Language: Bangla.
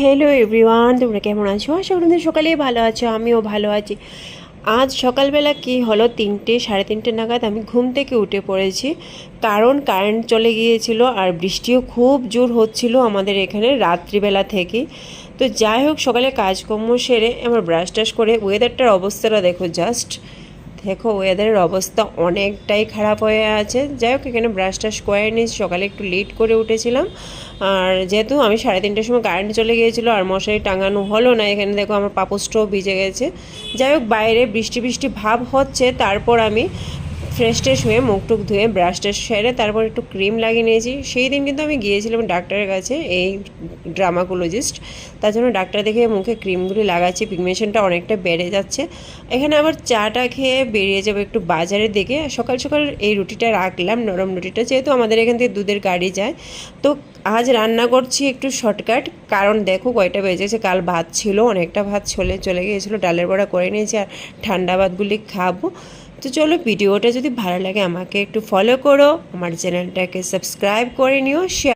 হ্যালো এভরিওয়ান, তোমরা কেমন আছো? আশা করি তোমরা সকালেই ভালো আছো, আমিও ভালো আছি। আজ সকালবেলা কি হলো, 3টে 3:30 নাগাদ আমি ঘুম থেকে উঠে পড়েছি, কারণ কারেন্ট চলে গিয়েছিল আর বৃষ্টিও খুব জোর হচ্ছিল আমাদের এখানে রাত্রিবেলা থেকে। তো যাই হোক, সকালে কাজকর্ম সেরে আমার ব্রাশ টাশ করে ওয়েদারটার অবস্থাটা দেখো, জাস্ট দেখো ওয়েদারের অবস্থা অনেকটাই খারাপ হয়ে আছে। যাই হোক, এখানে ব্রাশ টাশ করে নিয়েছি, সকালে একটু লেট করে উঠেছিলাম। আর যেহেতু আমি 3:30টার সময় কারেন্ট চলে গিয়েছিলো আর মশারি টাঙানো হলো না, এখানে দেখো আমার পাপোশটাও ভিজে গেছে। যাই হোক, বাইরে বৃষ্টি বৃষ্টি ভাব হচ্ছে, তারপর আমি ফ্রেশ ট্রেশ হয়ে মুখ টুক ধুয়ে ব্রাশ ট্রাশ সেরে তারপর একটু ক্রিম লাগিয়ে নিয়েছি। সেই দিন কিন্তু আমি গিয়েছিলাম ডাক্তারের কাছে, এই ড্রামাকোলজিস্ট, তার জন্য ডাক্তার দেখে মুখে ক্রিমগুলি লাগাচ্ছি, পিগমেন্টেশনটা অনেকটা বেড়ে যাচ্ছে। এখানে আবার চাটা খেয়ে বেরিয়ে যাবো একটু বাজারের দিকে। সকাল সকাল এই রুটিটা রাখলাম, নরম রুটিটা, যেহেতু আমাদের এখান থেকে দুধের গাড়ি যায়। তো আজ রান্না করছি একটু শর্টকাট, কারণ দেখো কয়টা বেজেছে, কাল ভাত ছিল, অনেকটা ভাত চলে গিয়েছিলো, ডালের বড়া করে নিয়েছি আর ঠান্ডা ভাতগুলি খাবো। তো চলো, ভিডিওটা যদি ভালো লাগে আমাকে একটু ফলো করো, আমার চ্যানেলটাকে সাবস্ক্রাইব করে নিও, শেয়ার